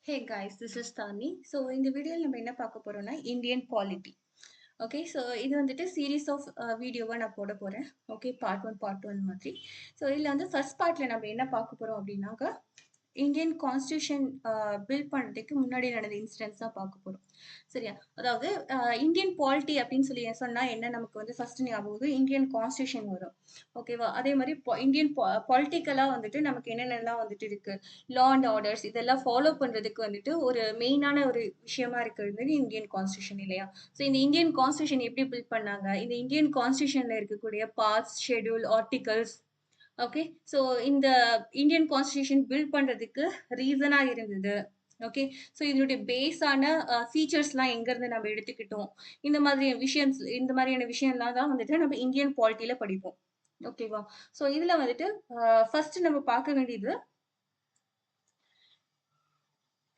Hey guys, this is Tani. So இந்த வீடியோவில் நம்ம என்ன பார்க்க போறோம்னா இந்தியன் பாலிட்டி. ஓகே, ஸோ இது வந்துட்டு சீரீஸ் ஆஃப் வீடியோவாக நான் போட போகிறேன். ஓகே, பார்ட் ஒன் மாதிரி. ஸோ இதில் வந்து ஃபர்ஸ்ட் பார்ட்டில் நம்ம என்ன பார்க்க போகிறோம் அப்படின்னாக்கா இந்தியன் கான்ஸ்டியூஷன் பில்ட் பண்ணுறதுக்கு முன்னாடி நடந்த இன்சிடென்ட்ஸ் தான் பார்க்க போகிறோம். சரியா? அதாவது இந்தியன் பாலிட்டி அப்படின்னு சொல்லி சொன்னால் என்ன நமக்கு வந்து ஃபர்ஸ்ட் ஞாபகம் இந்தியன் கான்ஸ்டியூஷன் வரும். ஓகேவா? அதே மாதிரி இந்தியன் பாலிட்டிக்கலாக வந்துட்டு நமக்கு என்னென்னலாம் வந்துட்டு இருக்கு, லா அண்ட் ஆர்டர்ஸ் இதெல்லாம் ஃபாலோ பண்ணுறதுக்கு வந்துட்டு ஒரு மெயினான ஒரு விஷயமா இருக்கிறது இந்தியன் கான்ஸ்டியூஷன் இல்லையா? ஸோ இந்த இந்தியன் கான்ஸ்டியூஷன் எப்படி பில்ட் பண்ணாங்க, இந்த இந்தியன் கான்ஸ்டியூஷனில் இருக்கக்கூடிய parts, schedule, articles. Okay, so இந்த இந்தியன் கான்ஸ்டியூஷன் பில்ட் பண்றதுக்கு ரீசனா இருந்தது. ஓகே, ஸோ இதனுடைய பேஸான ஃபீச்சர்ஸ்லாம் எங்கேருந்து நம்ம எடுத்துக்கிட்டோம், இந்த மாதிரியான விஷயம்லாம் தான் வந்துட்டு நம்ம இந்தியன் பாலிட்டியில படிப்போம். ஓகேவா? ஸோ இதுல வந்துட்டு ஃபர்ஸ்ட் நம்ம பார்க்க வேண்டியது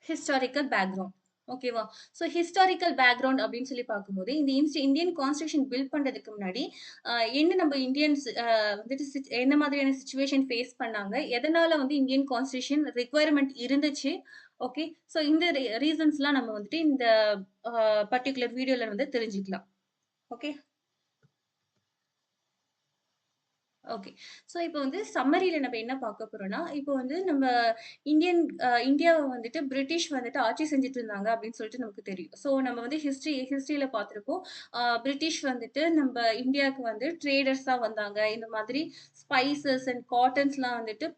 ஹிஸ்டாரிக்கல் பேக்ரவுண்ட். ஓகேவா? ஸோ ஹிஸ்டாரிக்கல் பேக்ரவுண்ட் அப்படின்னு சொல்லி பார்க்கும்போது இந்த இந்தியன் கான்ஸ்டியூஷன் பில்ட் பண்றதுக்கு முன்னாடி என்ன நம்ம இந்தியன்ஸ் வந்துட்டு என்ன மாதிரியான சுச்சுவேஷன் ஃபேஸ் பண்ணாங்க, எதனால வந்து இந்தியன் கான்ஸ்டியூஷன் ரிக்வயர்மெண்ட் இருந்துச்சு. ஓகே, ஸோ இந்த ரீசன்ஸ்லாம் நம்ம வந்துட்டு இந்த பர்டிகுலர் வீடியோல வந்து தெரிஞ்சுக்கலாம். ஓகே. ஓகே. ஸோ இப்போ வந்து சம்மரியில நம்ம என்ன பார்க்க போறோம்னா, இப்போ வந்து நம்ம இந்தியாவ வந்துட்டு பிரிட்டிஷ் வந்துட்டு ஆட்சி செஞ்சுட்டு இருந்தாங்க அப்படின்னு சொல்லிட்டு நமக்கு தெரியும். ஸோ நம்ம வந்து ஹிஸ்டரியில பார்த்துருப்போம். பிரிட்டிஷ் வந்துட்டு நம்ம இந்தியாவுக்கு வந்து ட்ரேடர்ஸா வந்தாங்க. இந்த மாதிரி ஸ்பைசஸ் அண்ட் காட்டன்ஸ்லாம் வந்துட்டு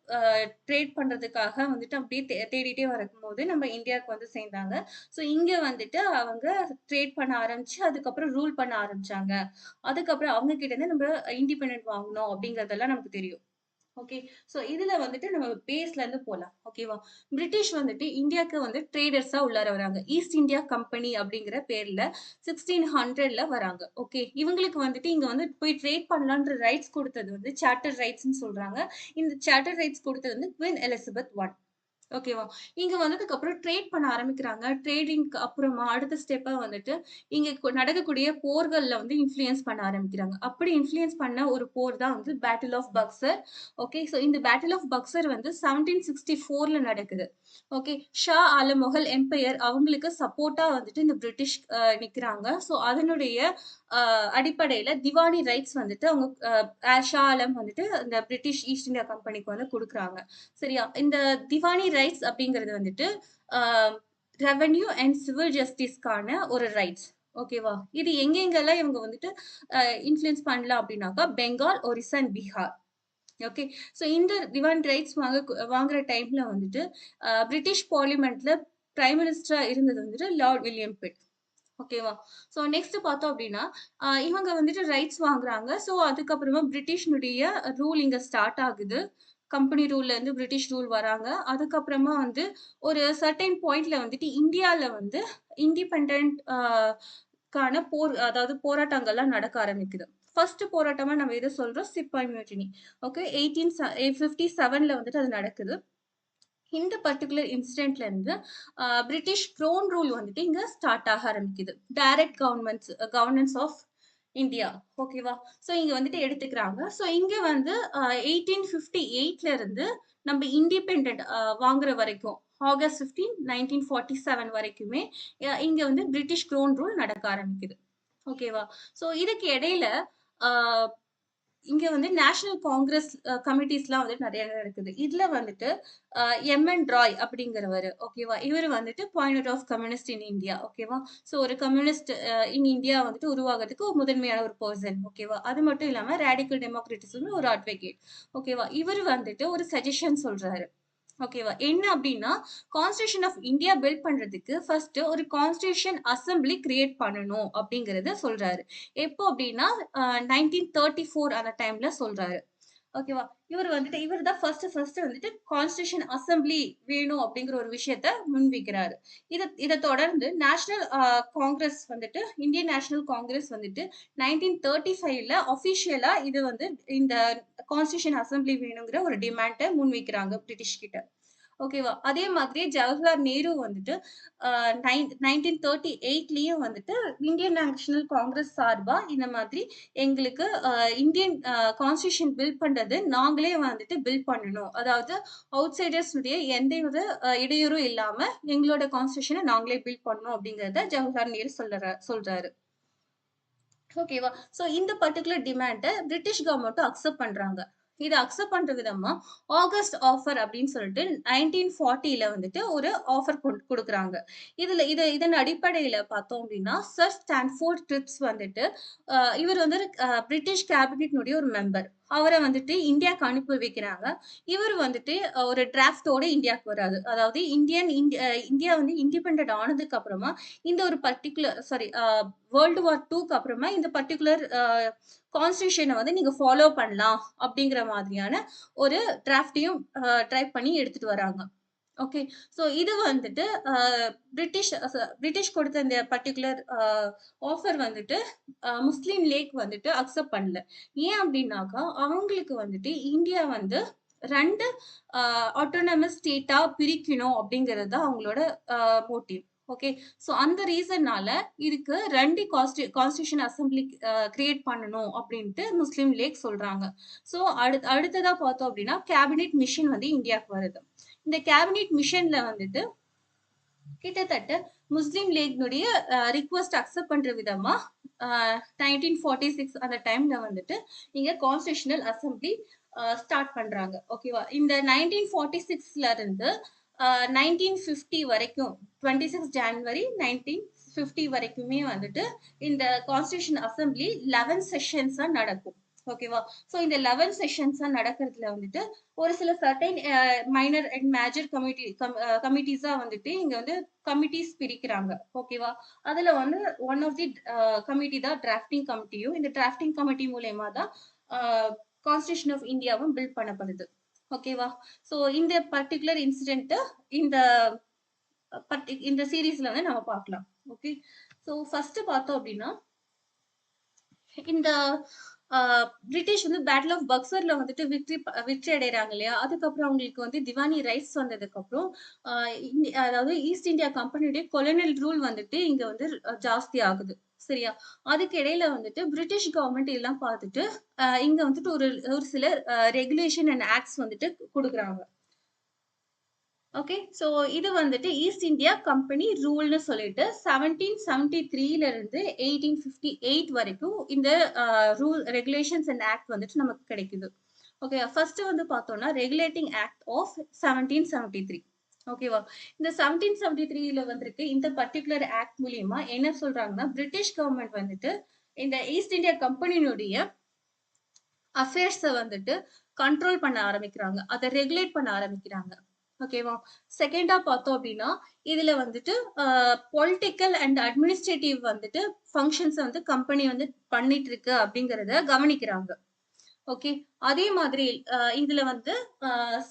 ட்ரேட் பண்றதுக்காக வந்துட்டு அப்படியே தேடிட்டே வரும்போது நம்ம இந்தியாவுக்கு வந்து சேர்ந்தாங்க. ஸோ இங்க வந்துட்டு அவங்க ட்ரேட் பண்ண ஆரம்பிச்சு, அதுக்கப்புறம் ரூல் பண்ண ஆரம்பிச்சாங்க. அதுக்கப்புறம் அவங்க கிட்ட இருந்து நம்ம இண்டிபெண்டன்ட் வாங்கணும் அப்படிங்கிறதெல்லாம் நமக்கு தெரியும். ஓகே. ஸோ இதுல வந்துட்டு நம்ம பேஸ்ல இருந்து போலாம். ஓகேவா? பிரிட்டிஷ் வந்துட்டு இந்தியாவுக்கு வந்து ட்ரேடர்ஸா உள்ளார வராங்க. ஈஸ்ட் இந்தியா கம்பெனி அப்படிங்கிற பேர்ல 1600ல வராங்க. ஓகே. இவங்களுக்கு வந்துட்டு இங்க வந்து போய் ட்ரேட் பண்ணலான்ற ரைட்ஸ் குடுத்தது வந்து சார்ட்டர் ரைட்ஸ்ன்னு சொல்றாங்க. இந்த சார்ட்டர் ரைட்ஸ் குடுத்தது வந்து குவீன் எலிசபெத் I. ஓகேவா? இங்க வந்ததுக்கப்புறம் ட்ரேட் பண்ண ஆரம்பிக்கிறாங்க. ட்ரேடிங்க்கு அப்புறமா அடுத்த ஸ்டெப்பா வந்துட்டு, இங்க நடக்கக்கூடிய போர்கள்ல வந்து இன்ஃப்ளூயன்ஸ் பண்ண ஆரம்பிக்கிறாங்க. அப்படி இன்ஃப்ளூயன்ஸ் பண்ண ஒரு போர் தான் வந்து battle of Buxar. Okay. So இந்த பேட்டில் ஆஃப் பக்சர் வந்து 1764ல நடக்குது. ஓகே. ஷா ஆலம் முகல் எம்பையர் அவங்களுக்கு சப்போர்ட்டா வந்துட்டு இந்த பிரிட்டிஷ் நிக்கிறாங்க. ஸோ அதனுடைய அடிப்படையில திவானி ரைட்ஸ் வந்துட்டு அவங்க ஷா ஆலம் வந்துட்டு இந்த பிரிட்டிஷ் ஈஸ்ட் இந்தியா கம்பெனிக்கு வந்து குடுக்குறாங்க. சரியா? இந்த திவானி ரைட்ஸ் அப்படிங்கிறது வந்துட்டு ரெவென்யூ அண்ட் சிவில் ஜஸ்டிஸ்க்கான ஒரு ரைட்ஸ். ஓகேவா? இது எங்கெங்கெல்லாம் இவங்க வந்துட்டு இன்ஃப்ளூயன்ஸ் பண்ணலாம் அப்படின்னாக்கா, Bengal, Orissa and Bihar. Okay. So இந்த டிவைன் ரைட்ஸ் வாங்குற டைம்ல வந்துட்டு பிரிட்டிஷ் பார்லிமெண்ட்ல பிரைம் மினிஸ்டரா இருந்தது வந்துட்டு லார்ட் வில்லியம் பிட். ஓகேவா? ஸோ நெக்ஸ்ட் பார்த்தோம் அப்படின்னா, இவங்க வந்துட்டு ரைட்ஸ் வாங்குறாங்க. ஸோ அதுக்கப்புறமா பிரிட்டிஷ்னுடைய ரூல் இங்க ஸ்டார்ட் ஆகுது. கம்பெனி ரூல்ல இருந்து பிரிட்டிஷ் ரூல் வராங்க. அதுக்கப்புறமா வந்து ஒரு சர்டைன் பாயிண்ட்ல வந்துட்டு இந்தியால வந்து இண்டிபெண்டன்ட் க்கான அதாவது போராட்டங்கள்லாம் நடக்க ஆரம்பிக்குது. ஃபர்ஸ்ட் போராட்டமா நம்ம எத சொல்றோம்? சிப்பாய் மியூட்டினி. ஓகே. 1857ல வந்துட்டு அது நடக்குது. இந்த பர்ட்டிகுலர் இன்சிடென்ட்ல இருந்து பிரிட்டிஷ் க்ரௌன் ரூல் வந்துட்டு இங்க ஸ்டார்ட் ஆக ஆரம்பிக்குது. Direct governance of India. ஓகேவா? ஸோ இங்க வந்துட்டு எடுத்துக்கிறாங்க. ஸோ இங்க வந்து 1858ல இருந்து நம்ம இண்டிபெண்டன்ட் வாங்குற வரைக்கும் ஆகஸ்ட் 15, 1947 வரைக்குமே இங்க வந்து பிரிட்டிஷ் க்ரௌன் ரூல் நடக்க ஆரம்பிக்குது. ஓகேவா? ஸோ இதுக்கு இடையில அ இங்க வந்து நேஷனல் காங்கிரஸ் கமிட்டீஸ்லாம் வந்துட்டு நெறைய நடக்குது. இதுல வந்துட்டு எம்.என். ராய் அப்படிங்கிறவரு. ஓகேவா? இவரு வந்துட்டு point of communist in India. ஓகேவா? ஸோ ஒரு கம்யூனிஸ்ட் இன் இந்தியா வந்துட்டு உருவாகுறதுக்கு ஒரு முதன்மையான ஒரு பெர்சன். ஓகேவா? அது மட்டும் இல்லாம ராடிக்கல் டெமோக்ரட்டிசம்னு ஒரு அட்வொகேட். ஓகேவா? இவரு வந்துட்டு ஒரு சஜஷன் சொல்றாரு. ஓகேவா? என்ன அப்டின்னா, கான்ஸ்டிடியூஷன் ஆஃப் இந்தியா பில்ட் பண்றதுக்கு ஃபர்ஸ்ட் ஒரு கான்ஸ்டிடியூஷன் அசெம்பிளி கிரியேட் பண்ணணும் அப்டிங்கிறத சொல்றாரு. எப்போ அப்டின்னா, 1934 அந்த டைம்ல சொல்றாரு. ஓகேவா? இவரு தான் ஃபர்ஸ்ட் வந்துட்டு கான்ஸ்டிடியூஷன் அசெம்பிளி வேணும் அப்டிங்கிற ஒரு விஷயத்த முன்வைக்கிறாரு. இத தொடர்ந்து நேஷனல் காங்கிரஸ் வந்துட்டு இந்தியன் நேஷனல் காங்கிரஸ் வந்துட்டு 1935ல ஆஃபிஷியலா இந்த கான்ஸ்டிடியூஷன் அசெம்பிளி வேணுங்கிற ஒரு டிமாண்ட முன்வைக்கிறாங்க பிரிட்டிஷ் கிட்ட. ஓகேவா? அதே மாதிரி ஜவஹர்லால் நேரு வந்துட்டு 1938லயும் வந்துட்டு இந்தியன் நேஷனல் காங்கிரஸ் சார்பா இந்த மாதிரி எங்களுக்கு இந்தியன் கான்ஸ்டிடியூஷன் பில்ட் பண்றது நாங்களே வந்துட்டு பில்ட் பண்ணணும். அதாவது அவுட்சைடர்ஸ்னுடைய எந்த ஒரு இடையூறும் இல்லாம எங்களோட கான்ஸ்டிடியூஷன நாங்களே பில்ட் பண்ணணும் அப்படிங்கிறத ஜவஹர்லால் நேரு சொல்றாரு. ஓகேவா? சோ இந்த பர்ட்டிகுலர் டிமாண்ட பிரிட்டிஷ் கவர்ன்மெண்ட்டும் அக்செப்ட் பண்றாங்க. இத அக்செப்ட் பண்ற விதமா ஆகஸ்ட் ஆஃபர் அப்படின்னு சொல்லிட்டு 1940ல வந்துட்டு ஒரு ஆஃபர் குடுக்குறாங்க. இதன் அடிப்படையில பார்த்தோம் அப்படின்னா, சர் ஸ்டான்ஃபோர்ட் கிரிப்ஸ் வந்துட்டு இவர் வந்து பிரிட்டிஷ் கேபினெட்னுடைய ஒரு மெம்பர். அவர வந்துட்டு இந்தியாக்கு அனுப்பி வைக்கிறாங்க. இவர் வந்துட்டு ஒரு டிராஃப்ட்டோட இந்தியாக்கு வராரு. அதாவது இந்தியா வந்து இண்டிபெண்டன்ட் ஆனதுக்கு அப்புறமா இந்த ஒரு பர்ட்டிகுலர் சாரி வேர்ல்டு வார் 2க்கு அப்புறமா இந்த பர்ட்டிகுலர் கான்ஸ்டிடியூஷன வந்து நீங்க ஃபாலோ பண்ணலாம் அப்படிங்கிற மாதிரியான ஒரு டிராஃப்ட்டையும் டைப் பண்ணி எடுத்துட்டு வராங்க. ஓகே. சோ இது வந்துட்டு பிரிட்டிஷ் கொடுத்த இந்த பர்ட்டிகுலர் ஆஃபர் வந்துட்டு முஸ்லீம் லீக் வந்துட்டு அக்செப்ட் பண்ணல. ஏன் அப்டின்னாக்கா, அவங்களுக்கு வந்துட்டு இந்தியா வந்து 2 ஆட்டோனமஸ் ஸ்டேட்டா பிரிக்கணும் அப்படிங்கிறது தான் அவங்களோட மோட்டிவ். ஓகே. சோ அந்த ரீசன்னால இதுக்கு 2 கான்ஸ்டிடியூஷன் அசெம்பிளி கிரியேட் பண்ணணும் அப்டின்ட்டு முஸ்லீம் லீக் சொல்றாங்க. சோ அடுத்ததா பார்த்தோம் அப்டின்னா, கேபினெட் மிஷன் வந்து இந்தியாக்கு வருது. இந்த கேபினெட் மிஷன்ல வந்துட்டு கிட்டத்தட்ட முஸ்லீம் லீக்னுடைய ரிக்வெஸ்ட் அக்செப்ட் பண்ற விதமா 1946 அந்த டைம்ல வந்துட்டு இங்க கான்ஸ்டிடியூஷனல் அசெம்பிளி ஸ்டார்ட் பண்றாங்க. ஓகேவா? இந்த 1946ல இருந்து 1950 வரைக்கும் 26 ஜான்வரி 1950 வரைக்குமே வந்துட்டு இந்த கான்ஸ்டிடியூஷன் அசெம்பிளி 11 செஷன்ஸா நடக்கும். ஓகேவா? சோ இந்த 11 செஷன்ஸா நடக்கிறதுல வந்துட்டு ஒரு சில சர்டைன் மைனர் அண்ட் மேஜர் கமிட்டீஸா வந்துட்டு இங்க வந்து கமிட்டீஸ் பிரிக்கிறாங்க. ஓகேவா? அதுல வந்து ஒன் ஆஃப் தி கமிட்டி தான் டிராஃப்டிங் கமிட்டியும். இந்த டிராஃப்டிங் கமிட்டி மூலியமா தான் அ கான்ஸ்டிடியூஷன் ஆஃப் இந்தியாவும் பில்ட் பண்ணப்படுது. ஓகேவா? சோ இந்த பர்ட்டிகுலர் இன்சிடென்ட் இந்த இந்த சீரிஸ்ல வந்து நம்ம பார்க்கலாம். ஓகே. சோ ஃபர்ஸ்ட் பார்த்தோம் அப்படின்னா, இந்த பிரிட்டிஷ் வந்து பேட்டில் ஆஃப் பக்சர்ல வந்துட்டு வெற்றி அடைறாங்க இல்லையா? அதுக்கப்புறம் அவங்களுக்கு வந்து திவானி ரைட்ஸ் வந்ததுக்கப்புறம், அ அதாவது ஈஸ்ட் இந்தியா கம்பெனியுடைய கொலோனியல் ரூல் வந்துட்டு இங்க வந்து ஜாஸ்தி ஆகுது. சரியா? அதுக்கு இடையில வந்துட்டு பிரிட்டிஷ் கவர்ன்மெண்ட் இதெல்லாம் பார்த்துட்டு, இங்க வந்துட்டு ஒரு ஒரு சில ரெகுலேஷன் அண்ட் ஆக்ட்ஸ் வந்துட்டு குடுக்குறாங்க. ஓகே. சோ இது வந்துட்டு ஈஸ்ட் இந்தியா கம்பெனி ரூல்ன்னு சொல்லிட்டு 1773ல இருந்து 1858 வரைக்கும் இந்த ரெகுலேஷன்ஸ் அண்ட் ஆக்ட் வந்துட்டு நமக்கு கிடைக்குது. ஓகே. ஃபர்ஸ்ட் வந்து பார்த்தோம்னா, ரெகுலேட்டிங் ஆக்ட் ஆஃப் 1773. ஓகேவா? இந்த 1773ல வந்திருக்கு இந்த பர்ட்டிகுலர் ஆக்ட் மூலியமா என்ன சொல்றாங்கன்னா, பிரிட்டிஷ் கவர்ன்மெண்ட் வந்துட்டு இந்த ஈஸ்ட் இந்தியா கம்பெனியினுடைய அஃபேர்ஸ வந்துட்டு கண்ட்ரோல் பண்ண ஆரம்பிக்கிறாங்க. அத ரெகுலேட் பண்ண ஆரம்பிக்கிறாங்க. ஓகேவா? செகண்டா பார்த்தோம் அப்டின்னா, இதுல வந்துட்டு பொலிட்டிக்கல் அண்ட் அட்மினிஸ்ட்ரேட்டிவ் வந்துட்டு ஃபங்ஷன்ஸ வந்து கம்பெனி வந்து பண்ணிட்டு இருக்கு அப்டிங்கிறத கவனிக்கிறாங்க. ஓகே. அதே மாதிரி இதுல வந்து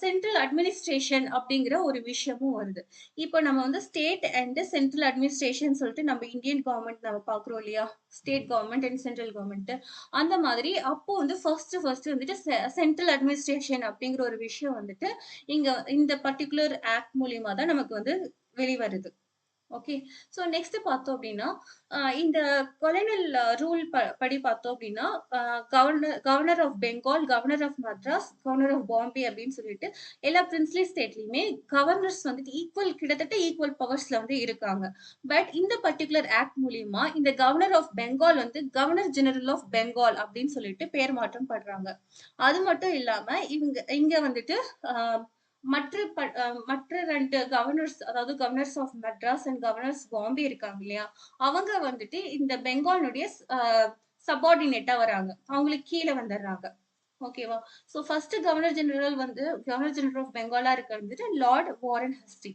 சென்ட்ரல் அட்மினிஸ்ட்ரேஷன் அப்படிங்கிற ஒரு விஷயமும் வருது. இப்போ நம்ம வந்து ஸ்டேட் அண்ட் சென்ட்ரல் அட்மினிஸ்ட்ரேஷன் சொல்லிட்டு நம்ம இந்தியன் கவர்ன்மெண்ட் நம்ம பார்க்குறோம் இல்லையா? State government and central government. அந்த மாதிரி அப்போ வந்து ஃபர்ஸ்ட் வந்துட்டு சென்ட்ரல் அட்மினிஸ்ட்ரேஷன் அப்படிங்கிற ஒரு விஷயம் வந்துட்டு இங்க இந்த பர்ட்டிகுலர் ஆக்ட் மூலியமா தான் நமக்கு வந்து வெளிவருது. ஓகே. சோ நெக்ஸ்ட் பார்த்தோம் அப்டின்னா, இந்த கொலோனியல் ரூல் படி பார்த்தோம் அப்டின்னா, governor of Bengal, governor of Madras, governor of Bombay அப்டின்னு சொல்லிட்டு எல்லா பிரின்ஸ்லி ஸ்டேட்லயுமே கவர்னர்ஸ் வந்துட்டு கிட்டத்தட்ட ஈக்குவல் பவர்ஸ்ல வந்து இருக்காங்க. பட் இந்த பர்ட்டிகுலர் ஆக்ட் மூலியமா இந்த கவர்னர் ஆஃப் பெங்கால் வந்து கவர்னர் ஜெனரல் ஆஃப் பெங்கால் அப்டின்னு சொல்லிட்டு பெயர் மாற்றம் பண்றாங்க. அது மட்டும் இல்லாம இங்க வந்துட்டு அ மற்ற 2 கவர்னர்ஸ் அதாவது governors of Madras and governors Bombay இருக்காங்க இல்லையா? அவங்க வந்துட்டு இந்த பெங்காலுடைய சப்பார்டினேட்டா வராங்க. அவங்களுக்கு கீழ வந்துர்றாங்க. ஓகேவா? So first governor general of பெங்காலா இருக்கிறது வந்துட்டு லார்ட் வாரன் ஹஸ்டி.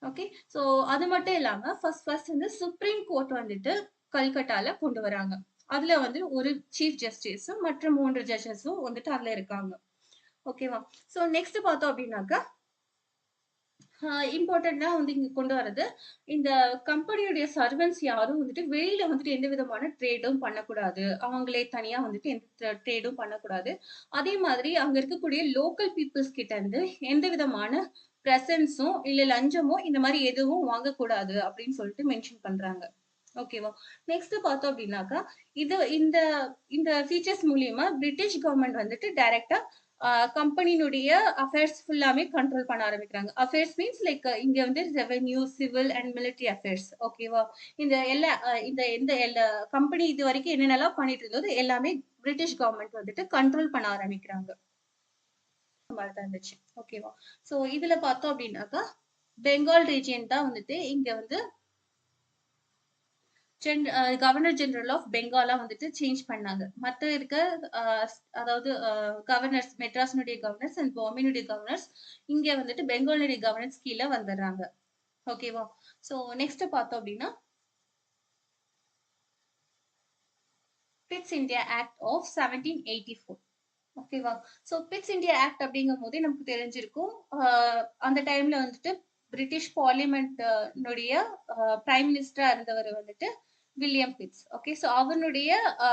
ஓகே. சோ அது மட்டும் இல்லாம ஃபர்ஸ்ட் வந்து சுப்ரீம் கோர்ட் வந்துட்டு கல்கட்டால கொண்டு வராங்க. அதுல வந்து ஒரு சீஃப் ஜஸ்டிஸும் மற்ற 3 ஜட்ஜஸும் வந்துட்டு அதுல இருக்காங்க. ஓகேவா? சோ நெக்ஸ்ட் பார்த்தோம் அப்டின்னாக்கா, இம்பார்ட்டன்ட்டா வந்து இங்க கொண்டு வரது, இந்த கம்பெனியுடைய சர்வன்ட்ஸ் யாரும் வந்துட்டு வெளியில வந்துட்டு எந்த விதமான ட்ரேடும் பண்ணக்கூடாது. அவங்களே தனியா வந்துட்டு எந்த ட்ரேடும் பண்ணக்கூடாது. அதே மாதிரி அங்க இருக்கக்கூடிய லோக்கல் பீப்பிள்ஸ் கிட்ட இருந்து எந்த விதமான பிரசன்ஸும், இல்ல லஞ்சமோ இந்த மாரி எதுவும் வாங்கக்கூடாது அப்படின்னு சொல்லிட்டு மென்ஷன் பண்றாங்க. ஓகேவா? நெக்ஸ்ட் பார்த்தோம் அப்படின்னாக்கா, இது இந்த இந்த ஃபீச்சர்ஸ் மூலியமா பிரிட்டிஷ் கவர்ன்மெண்ட் வந்துட்டு டைரக்ட்டா அ கம்பெனியினுடைய அஃபேர்ஸ் ஃபுல்லாமே கண்ட்ரோல் பண்ண ஆரம்பிக்கிறாங்க. அஃபேர்ஸ் மீன்ஸ் லைக் இங்க வந்து revenue, civil and military affairs. ஓகேவா? இந்த எல்லா எல்லா கம்பெனி இதுவரைக்கும் என்னென்னலாம் பண்ணிட்டு இருந்ததோ எல்லாமே பிரிட்டிஷ் கவர்ன்மெண்ட் வந்துட்டு கண்ட்ரோல் பண்ண ஆரம்பிக்கிறாங்க. அந்த மாரி தான் இருந்துச்சு. ஓகேவா? சோ இதுல பார்த்தோம் அப்படின்னாக்கா, பெங்கால் ரீஜியன் தான் வந்துட்டு இங்க வந்து கவர்னர் ஜெனரல் ஆஃப் பெங்காலா வந்துட்டு சேஞ்ச் பண்ணாங்க. மத்த இருக்க அ அதாவது கவர்னர்ஸ் மெட்ராஸ்னுடைய கவர்னர்ஸ் அண்ட் பாம்பேனுடைய கவர்னர்ஸ் இங்க வந்துட்டு பெங்காலுடைய கவர்னன்ஸ் கீழ வந்துர்றாங்க. ஓகேவா? சோ நெக்ஸ்ட் பார்த்தோம் அப்டின்னா, பிட்ஸ் இந்தியா ஆக்ட் ஆஃப் 1784. ஓகேவா? சோ பிட்ஸ் இந்தியா ஆக்ட் அப்படிங்கும்போதே நமக்கு தெரிஞ்சிருக்கும். அந்த டைம்ல வந்துட்டு பிரிட்டிஷ் பார்லிமென்ட் னுடைய பிரைம் மினிஸ்டரா இருந்தவர் வந்துட்டு வில்லியம் பிட்ஸ். ஓகே. சோ அவனுடைய அ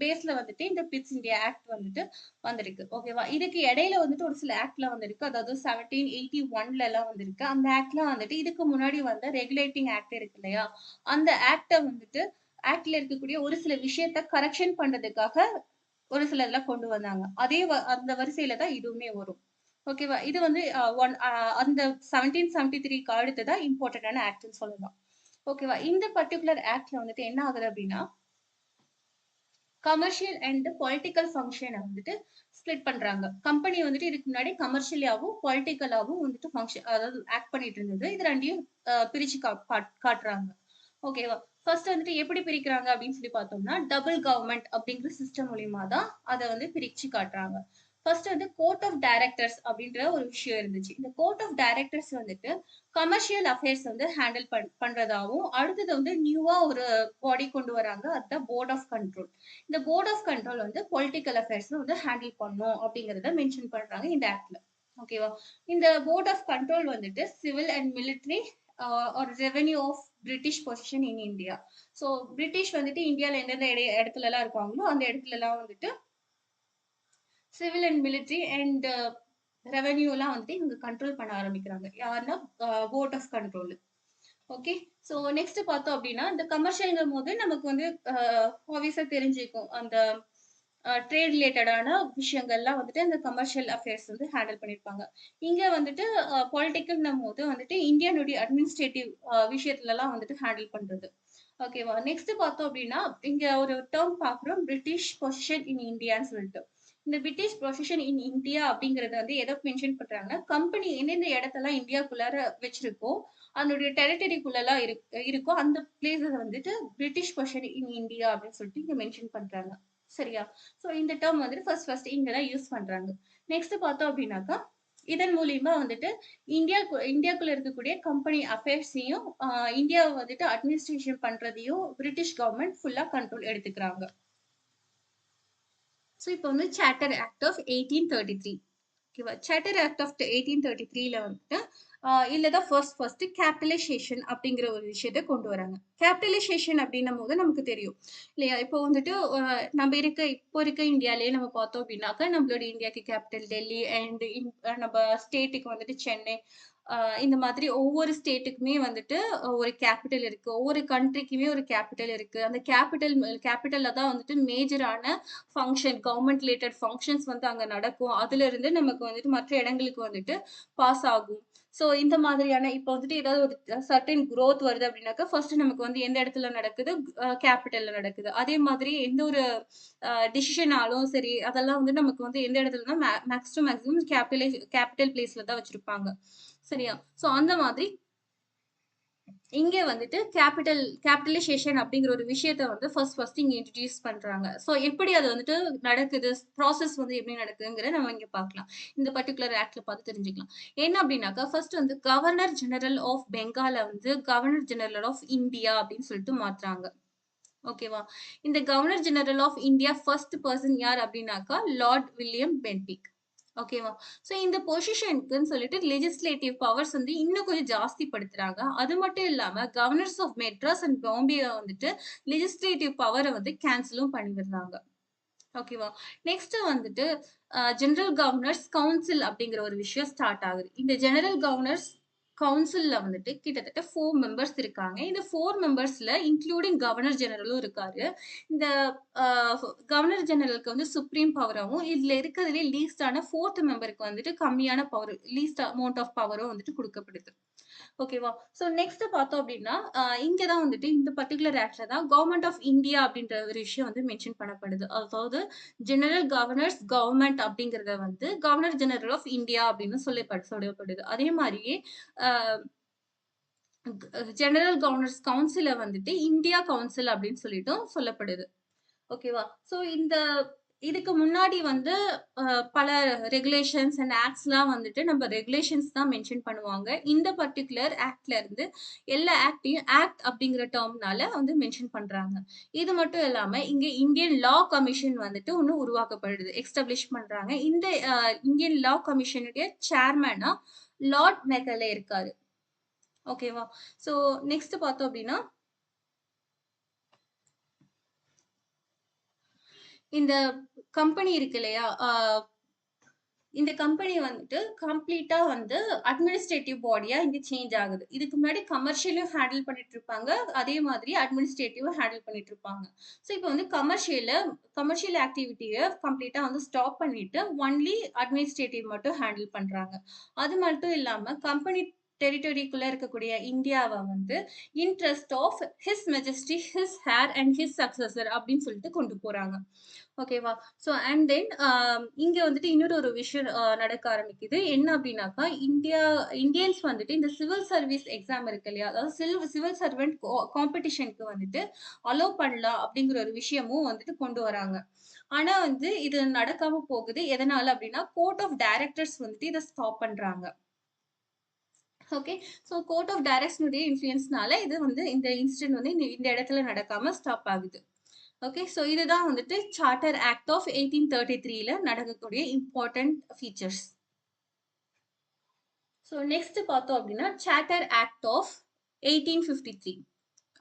பேஸ்ல வந்துட்டு இந்த பிட்ஸ் இந்தியா ஆக்ட் வந்துட்டு வந்திருக்கு. ஓகேவா? இதுக்கு இடையில வந்துட்டு ஒரு சில ஆக்ட்லாம் வந்திருக்கு. அதாவது 1781லலாம் வந்திருக்கு. அந்த ஆக்ட்லாம் வந்துட்டு இதுக்கு முன்னாடி வந்த ரெகுலேட்டிங் ஆக்ட் இருக்கு இல்லையா? அந்த ஆக்ட்ட வந்துட்டு ஆக்ட்ல இருக்கக்கூடிய ஒரு சில விஷயத்த கரெக்ஷன் பண்றதுக்காக ஒரு சிலர்லாம் கொண்டு வந்தாங்க. அதே அந்த வரிசையில தான் இதுவுமே வரும். ஓகேவா? இது வந்து அந்த 1773க்கு அடுத்ததா இம்பார்ட்டன்டான ஆக்ட்ன்னு சொல்லலாம். ஓகேவா? இந்த பர்ட்டிகுலர் ஆக்ட்ல வந்துட்டு என்ன ஆகுது அப்டின்னா, கமர்ஷியல் அண்ட் பொலிட்டிக்கல் ஃபங்ஷன வந்துட்டு ஸ்ப்ளிட் பண்றாங்க. கம்பெனி வந்துட்டு இதுக்கு முன்னாடி கமர்ஷியலாவும், பொலிட்டிக்கலாவும் வந்துட்டு அதாவது ஆக்ட் பண்ணிட்டு இருந்தது. இது 2யும் பிரிச்சு காட்டுறாங்க. ஓகேவா? ஃபர்ஸ்ட் வந்துட்டு எப்படி பிரிக்கிறாங்க அப்படின்னு சொல்லி பார்த்தோம்னா, டபுள் கவர்ன்மென்ட் அப்படிங்கிற சிஸ்டம் மூலியமா தான் அத வந்து பிரிச்சு காட்டுறாங்க. ஃபர்ஸ்ட் வந்து கோர்ட் ஆஃப் டைரக்டர்ஸ் அப்படின்ற ஒரு விஷயம் இருந்துச்சு. இந்த கோர்ட் ஆஃப் டைரக்டர்ஸ் வந்துட்டு கமர்ஷியல் அஃபேர்ஸ் வந்து ஹேண்டில் பண்றதாவும், அடுத்தது வந்து நியூவா ஒரு பாடி கொண்டு வராங்க. அதுதான் போர்ட் ஆஃப் கண்ட்ரோல். இந்த போர்ட் ஆஃப் கண்ட்ரோல் வந்து பொலிட்டிக்கல் அஃபேர்ஸ் வந்து ஹேண்டில் பண்ணும் அப்படிங்கிறத மென்ஷன் பண்றாங்க இந்த ஆக்ட்ல. ஓகேவா? இந்த போர்ட் ஆஃப் கண்ட்ரோல் வந்துட்டு சிவில் அண்ட் மிலிட்டரி ஒரு revenue of British position in India. So British வந்துட்டு இந்தியால எந்தெந்த இடத்துலலாம் இருக்காங்களோ, அந்த இடத்துலலாம் வந்துட்டு சிவில் அண்ட் மிலிட்டரி அண்ட் ரெவென்யூலாம் வந்துட்டு இவங்க கண்ட்ரோல் பண்ண ஆரம்பிக்கிறாங்க. யாருன்னா board of control. Okay. So next பார்த்தோம் அப்டின்னா, இந்த கமர்ஷியல்ங்கும்போது நமக்கு வந்து ஆப்வியஸா தெரிஞ்சிருக்கும். அந்த ட்ரேட் ரிலேட்டடான விஷயங்கள்லாம் வந்துட்டு அந்த கமர்ஷியல் அஃபேர்ஸ் வந்து ஹேண்டில் பண்ணியிருப்பாங்க. இங்க வந்துட்டு பொலிட்டிக்கல்ன்னும்போது வந்துட்டு இந்தியனுடைய அட்மினிஸ்ட்ரேட்டிவ் விஷயத்துலலாம் வந்துட்டு ஹேண்டில் பண்றது. ஓகேவா? நெக்ஸ்ட் பார்த்தோம் அப்டின்னா, இங்க ஒரு டெர்ம் பார்க்குறோம். பிரிட்டிஷ் பொசிஷன் இன் இந்தியான்னு சொல்லிட்டு. இந்த பிரிட்டிஷ் பொசிஷன் இன் இந்தியா அப்படிங்கிறத வந்து எத மென்ஷன் பண்றாங்கன்னா, கம்பெனி எந்தெந்த இடத்தெல்லாம் இந்தியாக்குள்ளார வச்சிருக்கோ, அதனுடைய டெரிட்டரிக்குள்ளலாம் இருக்கோ, அந்த பிளேஸஸ வந்துட்டு பிரிட்டிஷ் பொசிஷன் இன் இந்தியா அப்படின்னு சொல்லிட்டு இங்க மென்ஷன் பண்றாங்க. சரியா? ஸோ இந்த டெர்ம் வந்துட்டு ஃபர்ஸ்ட் இங்க தான் யூஸ் பண்றாங்க. நெக்ஸ்ட் பார்த்தோம் அப்படின்னாக்கா, இதன் மூலியமா வந்துட்டு இந்தியாக்குள்ள இருக்கக்கூடிய கம்பெனி அஃபேர்ஸையும், இந்தியாவ வந்துட்டு அட்மினிஸ்ட்ரேஷன் பண்றதையும் பிரிட்டிஷ் கவர்ன்மெண்ட் ஃபுல்லா கண்ட்ரோல் எடுத்துக்கிறாங்க. ஸோ இப்போ வந்து சார்ட்டர் ஆக்ட் ஆஃப் 1833. ஓகேவா? சார்ட்டர் ஆக்ட் ஆஃப் 1833ல வந்துட்டு இதுல தான் ஃபர்ஸ்ட் கேபிட்டலைசேஷன் அப்படிங்கிற ஒரு விஷயத்த கொண்டு வராங்க. கேபிட்டலைசேஷன் அப்படின்னும்போது நமக்கு தெரியும் இல்லையா? இப்போ வந்துட்டு இப்போ இருக்க இந்தியாலயே நம்ம பார்த்தோம் அப்படின்னாக்கா, நம்மளோட இந்தியாக்கு கேபிட்டல் டெல்லி அண்ட் நம்ம ஸ்டேட்டுக்கு வந்துட்டு சென்னை. இந்த மாதிரி ஒவ்வொரு ஸ்டேட்டுக்குமே வந்துட்டு ஒரு கேபிட்டல் இருக்கு. ஒவ்வொரு கண்ட்ரிக்குமே ஒரு கேபிட்டல் இருக்கு. அந்த கேபிட்டல்ல தான் வந்துட்டு மேஜரான கவர்ன்மெண்ட் ரிலேட்டட் ஃபங்ஷன்ஸ் வந்து அங்க நடக்கும். அதுலருந்து நமக்கு வந்துட்டு மற்ற இடங்களுக்கு வந்துட்டு பாஸ் ஆகும். ஸோ இந்த மாதிரியான இப்போ வந்துட்டு ஏதாவது ஒரு சர்டைன் குரோத் வருது அப்படின்னாக்கா, ஃபர்ஸ்ட் நமக்கு வந்து எந்த இடத்துல நடக்குது? கேபிட்டல்ல நடக்குது. அதே மாதிரி எந்த ஒரு டிசிஷனாலும் சரி, அதெல்லாம் வந்து நமக்கு வந்து எந்த இடத்துலனா மேக்ஸ் டூ மேக்ஸிமம் கேபிட்டல் பிளேஸ்ல தான் வச்சிருப்பாங்க. சரியா? ஸோ அந்த மாதிரி இங்க வந்துட்டு கேபிட்டலைசேஷன் அப்படிங்கிற ஒரு விஷயத்த வந்து ஃபர்ஸ்ட் இங்க இன்ட்ரோடியூஸ் பண்றாங்க. ஸோ எப்படி அது வந்துட்டு நடக்குது? ப்ராசஸ் வந்து எப்படி நடக்குதுங்கிறத நம்ம இங்க பார்க்கலாம். இந்த பர்ட்டிகுலர் ஆக்ட்ல பார்த்து தெரிஞ்சுக்கலாம். என்ன அப்படின்னாக்கா, ஃபர்ஸ்ட் வந்து கவர்னர் ஜெனரல் ஆஃப் பெங்கால வந்து கவர்னர் ஜெனரல் ஆஃப் இந்தியா அப்படின்னு சொல்லிட்டு மாத்துறாங்க. ஓகேவா? இந்த governor general of India first person யார் அப்படின்னாக்கா, லார்ட் வில்லியம் பென்டிக். ஓகேவா? ஸோ இந்த பொசிஷனுக்குன்னு சொல்லிட்டு லெஜிஸ்லேட்டிவ் பவர்ஸ் வந்து இன்னும் கொஞ்சம் ஜாஸ்தி படுத்துறாங்க. அது மட்டும் இல்லாம governors of Madras and Bombay வந்துட்டு லெஜிஸ்லேட்டிவ் பவர வந்து கேன்சலும் பண்ணி விடுறாங்க. ஓகேவா? நெக்ஸ்ட் வந்துட்டு ஜெனரல் கவர்னர்ஸ் கவுன்சில் அப்படிங்கிற ஒரு விஷயம் ஸ்டார்ட் ஆகுது. இந்த ஜெனரல் கவர்னர்ஸ் கவுன்சில்ல வந்துட்டு கிட்டத்தட்ட 4 மெம்பர்ஸ் இருக்காங்க. இந்த 4 மெம்பர்ஸ்ல இன்க்ளூடிங் கவர்னர் ஜெனரலும் இருக்காரு. இந்த அ கவர்னர் ஜெனரலுக்கு வந்து சுப்ரீம் பவராவும், இதுல இருக்கிறதுலயே லீஸ்டான 4த் மெம்பருக்கு வந்துட்டு கம்மியான பவர், லீஸ்ட் அமௌண்ட் ஆஃப் பவரும் வந்துட்டு குடுக்கப்படுது. ஓகேவா? ஸோ நெக்ஸ்ட் பார்த்தோம் அப்டின்னா, இங்க தான் வந்துட்டு இந்த பர்ட்டிகுலர் ஆக்ட்ல தான் கவர்ன்மெண்ட் ஆஃப் இந்தியா அப்டின்ற ஒரு விஷயம் வந்து மென்ஷன் பண்ணப்படுது. அதாவது ஜெனரல் கவர்னர்ஸ் கவர்ன்மெண்ட் அப்டிங்கிறத வந்து கவர்னர் ஜெனரல் ஆஃப் இந்தியா அப்டின்னு சொல்லப்படுது. அதே மாரியே அ ஜெனரல் கவர்னர்ஸ் கவுன்சில வந்துட்டு இந்தியா கவுன்சில் அப்டின்னு சொல்லிட்டும் சொல்லப்படுது. ஓகேவா? ஸோ இதுக்கு முன்னாடி வந்து அ பல ரெகுலேஷன்ஸ் அண்ட் ஆக்ட்ஸ்லாம் வந்துட்டு நம்ம ரெகுலேஷன்ஸ் தான் மென்ஷன் பண்ணுவாங்க. இந்த பர்ட்டிகுலர் ஆக்ட்ல இருந்து எல்லா ஆக்ட்டையும் ஆக்ட் அப்படிங்கிற டெர்ம்னால வந்து மென்ஷன் பண்றாங்க. இது மட்டும் இல்லாம இங்க இந்தியன் லா கமிஷன் வந்துட்டு ஒண்ணு உருவாக்கப்படுது. எஸ்டாப்ளிஷ் பண்றாங்க. இந்த இந்தியன் லா கமிஷனுடைய சேர்மனா லார்ட் மெக்காலே இருக்காரு. ஓகேவா? ஸோ நெக்ஸ்ட் பார்த்தோம் அப்படின்னா இந்த கம்பெனி இருக்கு இல்லையா? இந்த கம்பெனி வந்துட்டு கம்ப்ளீட்டா வந்து அட்மினிஸ்ட்ரேட்டிவ் பாடியா இங்க சேஞ்ச் ஆகுது. இதுக்கு முன்னாடி கமர்ஷியலும் ஹேண்டில் பண்ணிட்டு இருப்பாங்க. அதே மாதிரி அட்மினிஸ்ட்ரேட்டிவும் ஹேண்டில் பண்ணிட்டு இருப்பாங்க. ஸோ இப்போ வந்து கமர்ஷியல் ஆக்டிவிட்டிய கம்ப்ளீட்டா வந்து ஸ்டாப் பண்ணிட்டு ஒன்லி அட்மினிஸ்ட்ரேட்டிவ் மட்டும் ஹேண்டில் பண்றாங்க. அது மட்டும் இல்லாம கம்பெனி டெரிட்டரிக்குள்ள இருக்கக்கூடிய இந்தியாவ வந்து interest of his majesty, his heir and his successor அப்படின்னு சொல்லிட்டு கொண்டு போறாங்க. ஓகேவா? ஸோ அண்ட் தென் இங்க வந்துட்டு இன்னொரு ஒரு விஷயம் நடக்க ஆரம்பிக்குது. என்ன அப்டின்னாக்கா, இந்தியன்ஸ் வந்துட்டு இந்த சிவில் சர்வீஸ் எக்ஸாம் இருக்கு இல்லையா? அதாவது சிவில் சர்வன்ட் காம்படிஷன்க்கு வந்துட்டு அலோவ் பண்ணலாம் அப்டிங்கிற ஒரு விஷயமும் வந்துட்டு கொண்டு வராங்க. ஆனா வந்து இது நடக்காம போகுது. எதனால அப்டின்னா, கோர்ட் ஆஃப் டைரக்டர்ஸ் வந்துட்டு இத ஸ்டாப் பண்றாங்க. ஓகே. ஸோ கோர்ட் ஆஃப் டைரக்டர்ஸ்னுடைய இன்ஃப்ளூயன்ஸ்னால இது வந்து இந்த இன்சிடென்ட் வந்து இந்த இடத்துல நடக்காம ஸ்டாப் ஆகுது. ஓகே. ஸோ இதுதான் வந்துட்டு சார்ட்டர் ஆக்ட் ஆஃப் 1833ல நடக்கக்கூடிய இம்பார்ட்டன்ட் ஃபீச்சர்ஸ். ஸோ நெக்ஸ்ட் பார்த்தோம் அப்படின்னா, charter act of 1853.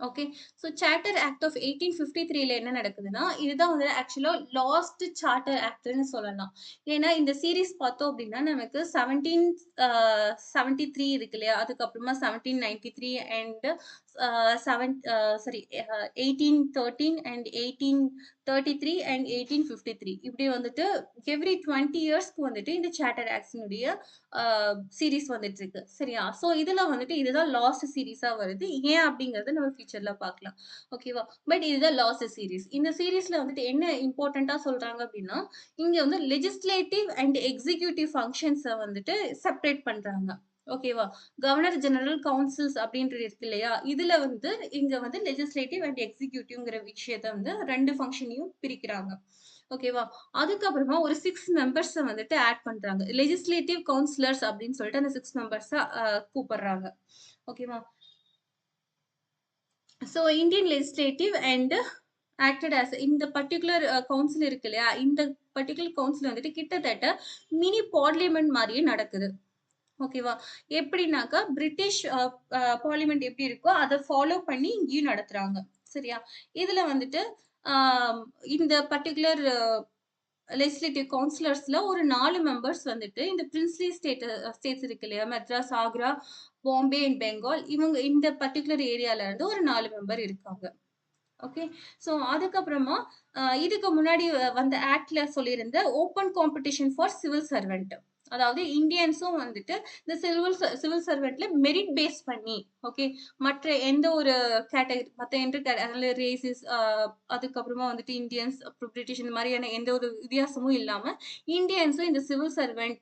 Okay. So charter act of 1853ல என்ன நடக்குதுன்னா, இதுதான் வந்து ஆக்சுவலா லாஸ்ட் சார்ட்டர் ஆக்ட்ன்னு சொல்லலாம். ஏன்னா இந்த சீரிஸ் பார்த்தோம் அப்படின்னா, நமக்கு 1773 இருக்கு இல்லையா? அதுக்கப்புறமா 1793 and a seven sorry 1813 and 1833 and 1853 இப்படி வந்துட்டு எவ்ரி 20 இயர்ஸ்க்கு வந்துட்டு இந்த சார்ட்டர் ஆக்ட்ஸ்னுடைய அ சீரிஸ் வந்துட்டு இருக்கு. சரியா? ஸோ இதுல வந்துட்டு இதுதான் லாஸ்ட் சீரிஸா வருது. ஏன் அப்படிங்கிறத நம்ம ஃபியூச்சர்ல பார்க்கலாம். ஓகேவா? பட் இதுதான் லாஸ்ட் சீரிஸ். இந்த சீரிஸ்ல வந்துட்டு என்ன இம்பார்ட்டன்ட்டா சொல்றாங்க அப்படின்னா, இங்க வந்து லெஜிஸ்லேட்டிவ் அண்ட் எக்ஸிக்யூட்டிவ் ஃபங்ஷன்ஸ வந்துட்டு செப்பரேட் பண்றாங்க. ஓகேவா? கவர்னர் ஜெனரல் கவுன்சில்ஸ் அப்படின்றது இருக்கு இல்லையா? இதுல வந்து இங்க வந்து லெஜிஸ்லேட்டிவ் அண்ட் எக்ஸிக்யூட்டிவ்ங்கிற விஷயத்த வந்து 2 ஃபங்ஷனையும் பிரிக்கிறாங்க. ஓகேவா? அதுக்கப்புறமா ஒரு 6 மெம்பர்ஸ வந்துட்டு ஆட் பண்றாங்க. லெஜிஸ்லேட்டிவ் கவுன்சிலர்ஸ் அப்படின்னு சொல்லிட்டு அந்த 6 மெம்பர்ஸ கூப்பிடுறாங்க. ஓகேவா? So Indian legislative and acted as இந்த பர்ட்டிகுலர் கவுன்சில் இருக்கு இல்லையா? இந்த பர்ட்டிகுலர் கவுன்சில் வந்துட்டு கிட்டத்தட்ட மினி பார்லிமென்ட் மாரியே நடக்குது. ஓகேவா? எப்படின்னாக்கா பிரிட்டிஷ் அ அ பார்லிமென்ட் எப்படி இருக்கோ, அத ஃபாலோ பண்ணி இங்கேயும் நடத்துறாங்க. சரியா? இதுல வந்துட்டு ஆ இந்த பர்ட்டிகுலர் லெஜிஸ்லேட்டிவ் கவுன்சிலர்ஸ்ல ஒரு 4 மெம்பர்ஸ் வந்துட்டு இந்த பிரின்ஸ்லி ஸ்டேட்ஸ் இருக்கு இல்லையா? மெட்ராஸ், ஆக்ரா, பாம்பே அண்ட் பெங்கால் இவங்க இந்த பர்ட்டிகுலர் ஏரியால இருந்து ஒரு 4 மெம்பர் இருக்காங்க. ஓகே. ஸோ அதுக்கப்புறமா இதுக்கு முன்னாடி வந்த ஆக்ட்ல சொல்லியிருந்த open competition for civil servant. அதாவது இந்தியன்ஸும் வந்துட்டு இந்த சிவில் சர்வெண்ட்ல மெரிட் பேஸ் பண்ணி ஓகே. மற்ற எந்த ஒரு மத்த எந்த ரேசிஸ் அதுக்கப்புறமா வந்துட்டு இந்தியன்ஸ், அப்புறம் பிரிட்டிஷ் இந்த மாதிரியான எந்த ஒரு வித்தியாசமும் இல்லாம இந்தியன்ஸும் இந்த சிவில் சர்வெண்ட்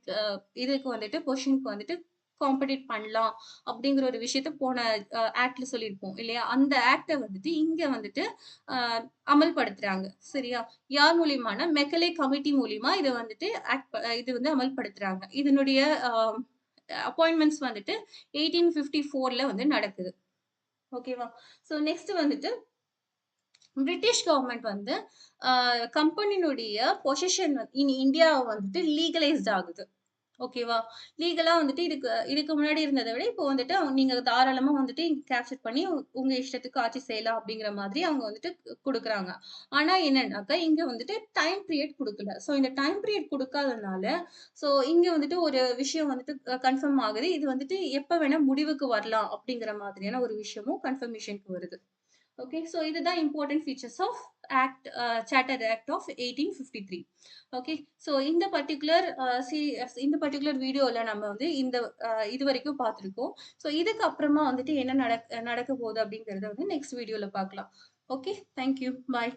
இதுக்கு வந்துட்டு பொசிஷனுக்கு வந்துட்டு காம்படிட் பண்ணலாம் அப்படிங்கிற ஒரு விஷயத்த போன ஆக்ட்ல சொல்லியிருப்போம் இல்லையா? அந்த ஆக்ட்ட வந்துட்டு இங்க வந்துட்டு அ அமல்படுத்துறாங்க. சரியா? யார் மூலியமானா, மெக்கலே கமிட்டி மூலியமா இத வந்துட்டு இது வந்து அமல்படுத்துறாங்க. இதனுடைய அ அப்பாயின்ட்மென்ட்ஸ் வந்துட்டு 1854ல வந்து நடக்குது. ஓகேவா? ஸோ நெக்ஸ்ட் வந்துட்டு பிரிட்டிஷ் கவர்ன்மெண்ட் வந்து கம்பெனியினுடைய பொசிஷன் இன் இந்தியா வந்துட்டு லீகலைஸ்ட் ஆகுது. ஓகேவா? லீகலா வந்துட்டு இதுக்கு இதுக்கு முன்னாடி இருந்தத விட, இப்போ வந்துட்டு நீங்க தாராளமா வந்துட்டு கேப்சர் பண்ணி உங்க இஷ்டத்துக்கு ஆட்சி செய்யலாம் அப்படிங்கிற மாதிரி அவங்க வந்துட்டு குடுக்குறாங்க. ஆனா என்னன்னாக்கா, இங்க வந்துட்டு டைம் பீரியட் குடுக்கல. ஸோ இந்த டைம் பீரியட் குடுக்காதனால, ஸோ இங்க வந்துட்டு ஒரு விஷயம் வந்துட்டு கன்ஃபர்ம் ஆகுது. இது வந்துட்டு எப்ப வேணா முடிவுக்கு வரலாம் அப்படிங்கிற மாதிரியான ஒரு விஷயமும் கன்ஃபர்மேஷனுக்கு வருது. ஓகே. ஸோ இதுதான் important features of charter act of 1853. Okay. So இந்த பர்ட்டிகுலர் இந்த பர்ட்டிகுலர் வீடியோல நம்ம வந்து இதுவரைக்கும் பார்த்துருக்கோம். ஸோ இதுக்கு அப்புறமா வந்துட்டு என்ன நடக்க போகுது அப்படிங்கிறத வந்து நெக்ஸ்ட் வீடியோல பார்க்கலாம். ஓகே. Thank you. பாய்.